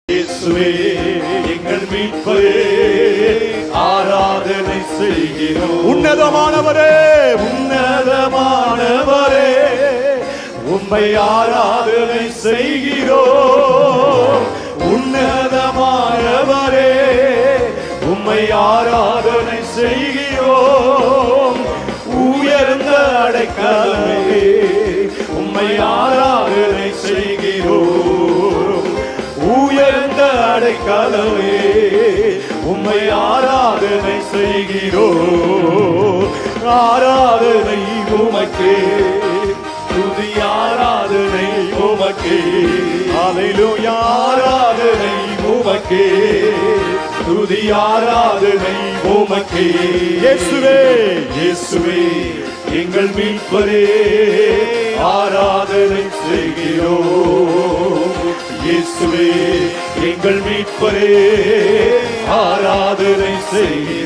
இயேசுவே எங்கள் மீட்பரே ஆராதனை செய்கிறோம். உன்னதமானவரே உன்னதமானவரே உம்மை ஆராதனை செய்கிறோம். உன்னதமானவரே உம்மை ஆராதனை செய்கிறோம். உயர்ந்த அடைக்கலமே உம்மை ஆராதனை செய்கிறோம். உயர்ந்த அடைக்கலமே உம்மை ஆராதனை செய்கிறோம். ஆராதனை உமக்கே, துதி ஆராதனை உமக்கே. அல்லேலூயா. ஆராதனை உமக்கே, துதி ஆராதனை உமக்கே. இயேசுவே இயேசுவே எங்கள் மீட்பரே ஆராதனை செய்கிறோம். இயேசுவே எங்கள் மீட்பரே ஆராதனை செய்கிறோம்.